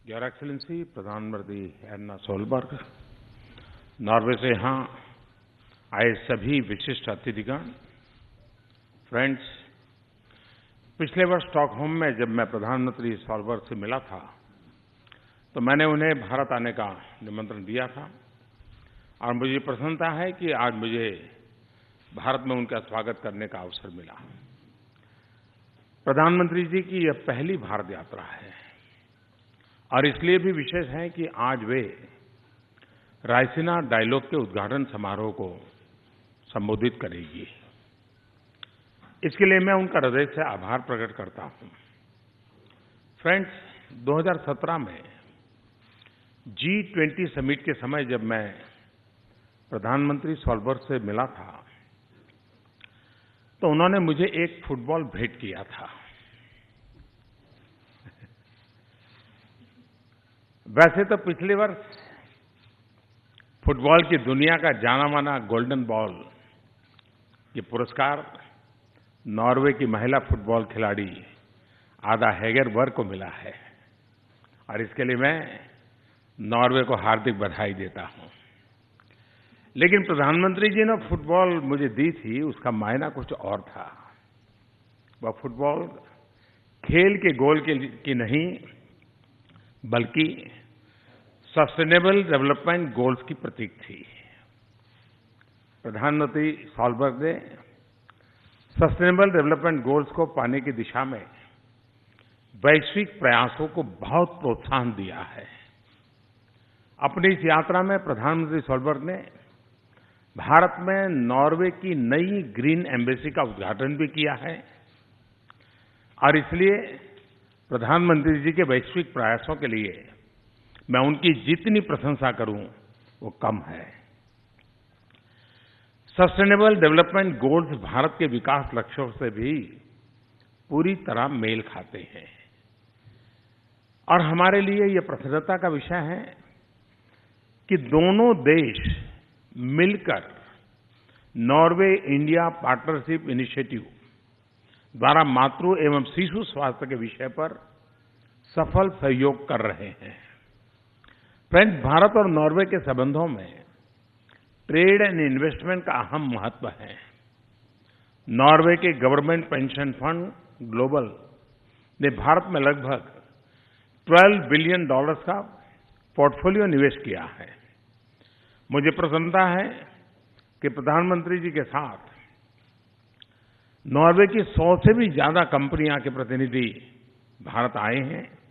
Your excellency प्रधानमंत्री Erna Solberg, Norway से यहाँ आए सभी विशिष्ट अतिथिगण, फ्रेंड्स, पिछले वर्ष स्टॉकहोम में जब मैं प्रधानमंत्री सोलबर्ग से मिला था तो मैंने उन्हें भारत आने का निमंत्रण दिया था और मुझे प्रसन्नता है कि आज मुझे भारत में उनका स्वागत करने का अवसर मिला। प्रधानमंत्री जी की यह पहली भारत यात्रा है और इसलिए भी विशेष है कि आज वे रायसीना डायलॉग के उद्घाटन समारोह को संबोधित करेगी। इसके लिए मैं उनका हृदय से आभार प्रकट करता हूं। फ्रेंड्स, 2017 में G20 समिट के समय जब मैं प्रधानमंत्री सोलबर्ग से मिला था तो उन्होंने मुझे एक फुटबॉल भेंट किया था। वैसे तो पिछले वर्ष फुटबॉल की दुनिया का जाना-माना गोल्डन बॉल ये पुरस्कार नॉर्वे की महिला फुटबॉल खिलाड़ी आदा हेगरबर्ग को मिला है और इसके लिए मैं नॉर्वे को हार्दिक बधाई देता हूं। लेकिन प्रधानमंत्री जी ने फुटबॉल मुझे दी थी, उसका मायना कुछ और था। वह फुटबॉल खेल के गोल की नहीं बल्कि सस्टेनेबल डेवलपमेंट गोल्स की प्रतीक थी। प्रधानमंत्री सोलबर्ग ने सस्टेनेबल डेवलपमेंट गोल्स को पाने की दिशा में वैश्विक प्रयासों को बहुत प्रोत्साहन दिया है। अपनी इस यात्रा में प्रधानमंत्री सोलबर्ग ने भारत में नॉर्वे की नई ग्रीन एम्बेसी का उद्घाटन भी किया है और इसलिए प्रधानमंत्री जी के वैश्विक प्रयासों के लिए मैं उनकी जितनी प्रशंसा करूं वो कम है। सस्टेनेबल डेवलपमेंट गोल्स भारत के विकास लक्ष्यों से भी पूरी तरह मेल खाते हैं और हमारे लिए ये प्रसन्नता का विषय है कि दोनों देश मिलकर नॉर्वे इंडिया पार्टनरशिप इनिशिएटिव द्वारा मातृ एवं शिशु स्वास्थ्य के विषय पर सफल सहयोग कर रहे हैं। फ्रेंड्स, भारत और नॉर्वे के संबंधों में ट्रेड एंड इन्वेस्टमेंट का अहम महत्व है। नॉर्वे के गवर्नमेंट पेंशन फंड ग्लोबल ने भारत में लगभग $12 बिलियन का पोर्टफोलियो निवेश किया है। मुझे प्रसन्नता है कि प्रधानमंत्री जी के साथ नॉर्वे की 100 से भी ज्यादा कंपनियों के प्रतिनिधि भारत आए हैं।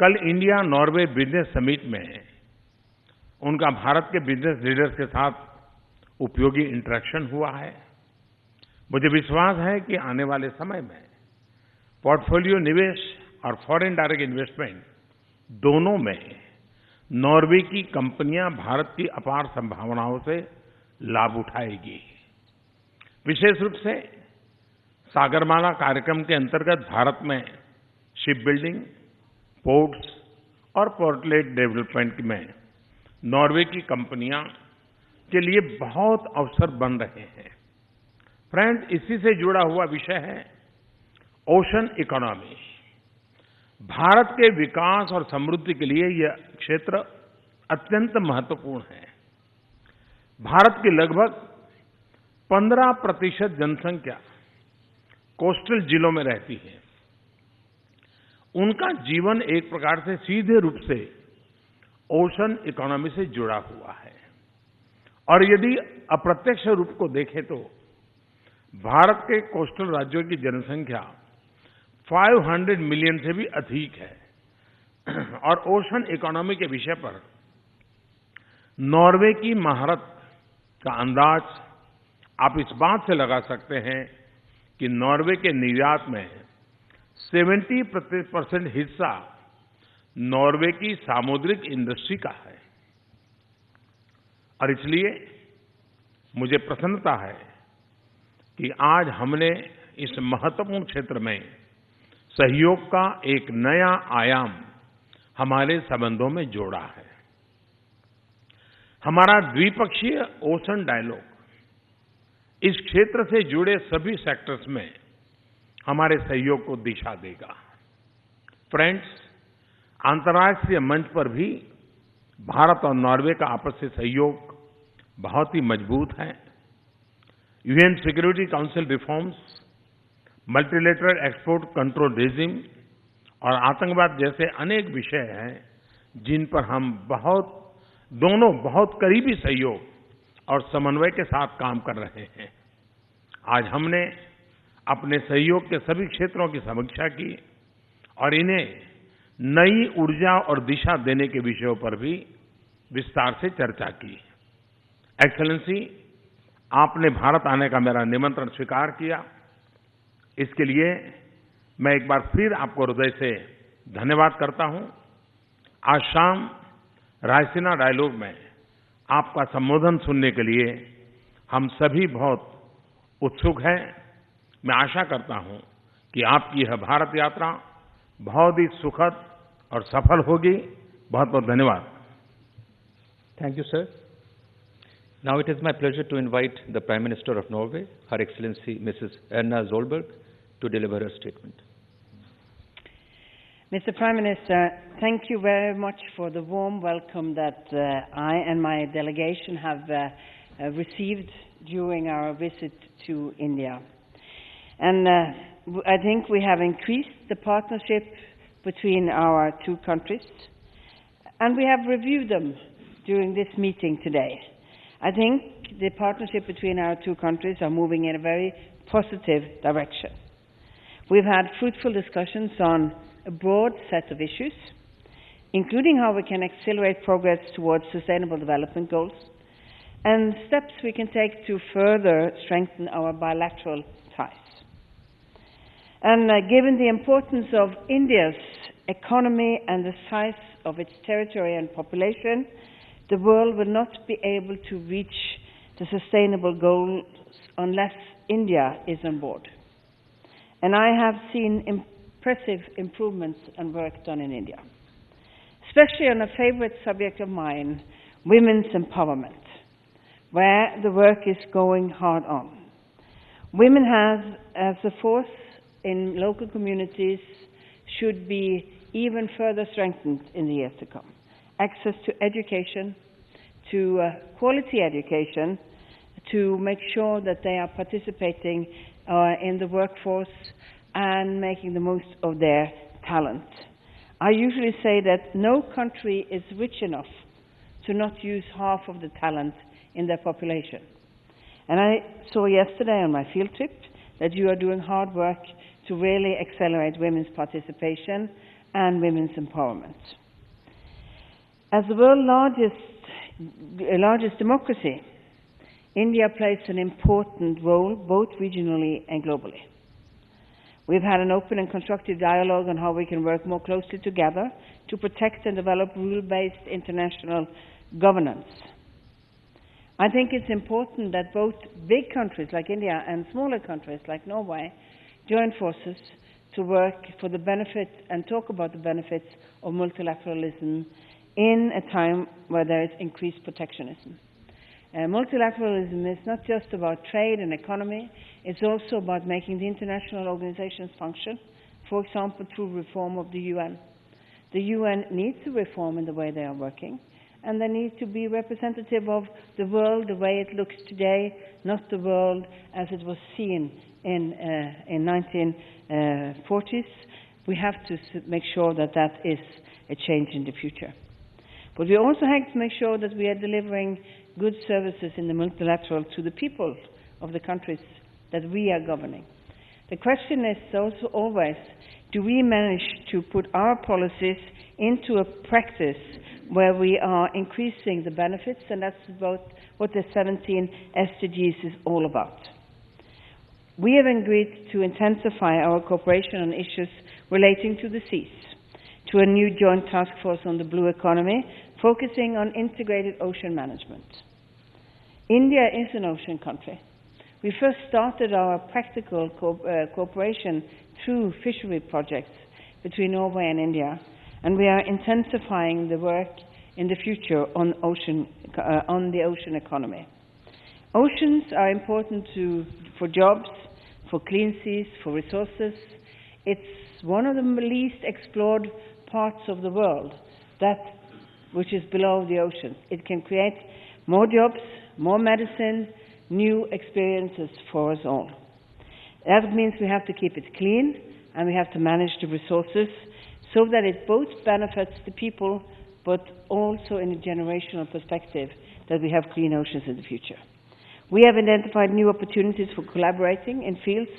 कल इंडिया नॉर्वे बिजनेस समिट में उनका भारत के बिजनेस लीडर्स के साथ उपयोगी इंटरेक्शन हुआ है। मुझे विश्वास है कि आने वाले समय में पोर्टफोलियो निवेश और फॉरेन डायरेक्ट इन्वेस्टमेंट दोनों में नॉर्वे की कंपनियां भारत की अपार संभावनाओं से लाभ उठाएगी। विशेष रूप से सागरमाला कार्यक्रम के अंतर्गत भारत में शिप बिल्डिंग, पोर्ट्स और पोर्टलेट डेवलपमेंट में नॉर्वे की कंपनियां के लिए बहुत अवसर बन रहे हैं। फ्रेंड्स, इसी से जुड़ा हुआ विषय है ओशन इकोनॉमी। भारत के विकास और समृद्धि के लिए यह क्षेत्र अत्यंत महत्वपूर्ण है। भारत की लगभग 15% जनसंख्या कोस्टल जिलों में रहती है। उनका जीवन एक प्रकार से सीधे रूप से ओशन इकोनॉमी से जुड़ा हुआ है और यदि अप्रत्यक्ष रूप को देखें तो भारत के कोस्टल राज्यों की जनसंख्या 500 मिलियन से भी अधिक है और ओशन इकोनॉमी के विषय पर नॉर्वे की महारत का अंदाज आप इस बात से लगा सकते हैं कि नॉर्वे के निर्यात में 70% हिस्सा नॉर्वे की सामुद्रिक इंडस्ट्री का है और इसलिए मुझे प्रसन्नता है कि आज हमने इस महत्वपूर्ण क्षेत्र में सहयोग का एक नया आयाम हमारे संबंधों में जोड़ा है। हमारा द्विपक्षीय ओशन डायलॉग इस क्षेत्र से जुड़े सभी सेक्टर्स में हमारे सहयोग को दिशा देगा। फ्रेंड्स, अंतर्राष्ट्रीय मंच पर भी भारत और नॉर्वे का आपसी सहयोग बहुत ही मजबूत है। UN security council reforms, multilateral export control regime और आतंकवाद जैसे अनेक विषय हैं जिन पर हम दोनों बहुत करीबी सहयोग और समन्वय के साथ काम कर रहे हैं। आज हमने अपने सहयोग के सभी क्षेत्रों की समीक्षा की और इन्हें नई ऊर्जा और दिशा देने के विषयों पर भी विस्तार से चर्चा की। एक्सेलेंसी, आपने भारत आने का मेरा निमंत्रण स्वीकार किया, इसके लिए मैं एक बार फिर आपको हृदय से धन्यवाद करता हूं। आज शाम रायसीना डायलॉग में आपका संबोधन सुनने के लिए हम सभी बहुत उत्सुक हैं। मैं आशा करता हूं कि आपकी यह भारत यात्रा बहुत ही सुखद और सफल होगी। बहुत बहुत धन्यवाद। Thank you, sir. Now it is my pleasure to invite the Prime Minister of Norway, Her Excellency Mrs. Erna Solberg, to deliver her statement. Mr. Prime Minister, thank you very much for the warm welcome that I and my delegation have received during our visit to India. And I think we have increased the partnership between our two countries, and we have reviewed them during this meeting today. I think the partnership between our two countries are moving in a very positive direction. We've had fruitful discussions on a broad set of issues, including how we can accelerate progress towards sustainable development goals and steps we can take to further strengthen our bilateral ties. And given the importance of India's economy and the size of its territory and population, the world will not be able to reach the sustainable goals unless India is on board. And I have seen impressive improvements and work done in India, especially on a favorite subject of mine, women's empowerment, where the work is going hard on. Women as a force in local communities should be even further strengthened in the years to come. Access to education, to quality education, to make sure that they are participating in the workforce and making the most of their talent. I usually say that no country is rich enough to not use half of the talent in their population. And I saw yesterday on my field trip that you are doing hard work to really accelerate women's participation and women's empowerment. As the world's largest democracy, India plays an important role both regionally and globally. We've had an open and constructive dialogue on how we can work more closely together to protect and develop rule-based international governance. I think it's important that both big countries like India and smaller countries like Norway join forces to work for the benefit and talk about the benefits of multilateralism in a time where there is increased protectionism. Multilateralism is not just about trade and economy, it's also about making the international organizations function, for example, through reform of the UN. The UN needs to reform in the way they are working, and they need to be representative of the world the way it looks today, not the world as it was seen in 1940s. We have to make sure that that is a change in the future. But we also have to make sure that we are delivering good services in the multilateral to the people of the countries that we are governing. The question is also always, do we manage to put our policies into a practice where we are increasing the benefits? And that's about what the 17 SDGs is all about. We have agreed to intensify our cooperation on issues relating to the seas, to a new joint task force on the blue economy, focusing on integrated ocean management. India is an ocean country. We first started our practical cooperation through fishery projects between Norway and India, and we are intensifying the work in the future on the ocean economy. Oceans are important for jobs, for clean seas, for resources. It's one of the least explored parts of the world, that which is below the ocean. It can create more jobs, more medicine, new experiences for us all. That means we have to keep it clean and we have to manage the resources so that it both benefits the people but also in a generational perspective that we have clean oceans in the future. We have identified new opportunities for collaborating in fields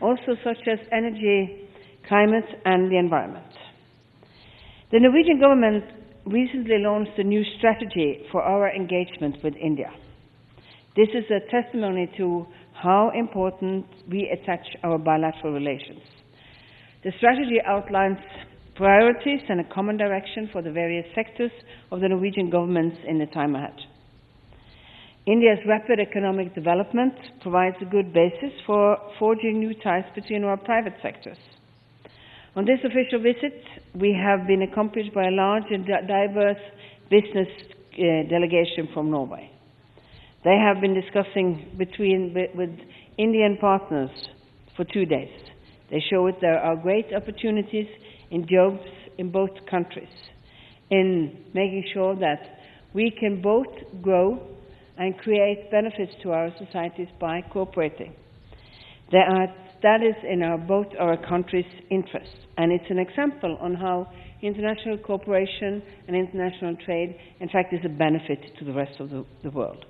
also such as energy, climate and the environment. The Norwegian government recently launched a new strategy for our engagement with India. This is a testimony to how important we attach our bilateral relations. The strategy outlines priorities and a common direction for the various sectors of the Norwegian government in the time ahead. India's rapid economic development provides a good basis for forging new ties between our private sectors. On this official visit, we have been accompanied by a large and diverse business delegation from Norway. They have been discussing with Indian partners for 2 days. They show that there are great opportunities in jobs in both countries, in making sure that we can both grow and create benefits to our societies by cooperating. That is in both our countries' interests, and it's an example on how international cooperation and international trade, in fact, is a benefit to the rest of the world.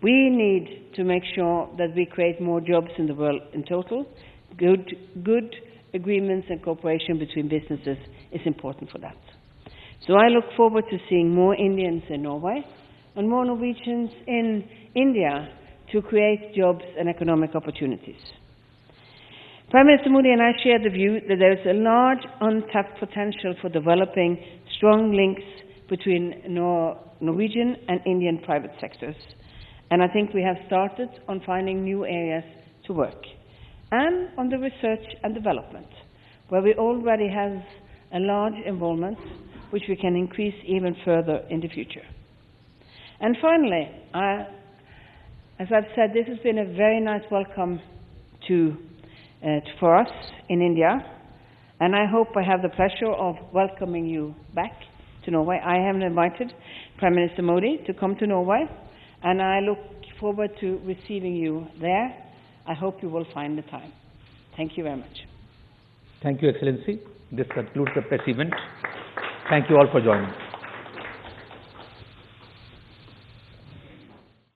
We need to make sure that we create more jobs in the world in total. Good agreements and cooperation between businesses is important for that. So I look forward to seeing more Indians in Norway and more Norwegians in India to create jobs and economic opportunities. Prime Minister Modi and I share the view that there is a large untapped potential for developing strong links between Norwegian and Indian private sectors. And I think we have started on finding new areas to work. And on the research and development, where we already have a large involvement, which we can increase even further in the future. And finally, as I've said, this has been a very nice welcome for us in India, and I hope I have the pleasure of welcoming you back to Norway. I have invited Prime Minister Modi to come to Norway, and I look forward to receiving you there. I hope you will find the time. Thank you very much. Thank you, Excellency. This concludes the press event. Thank you all for joining.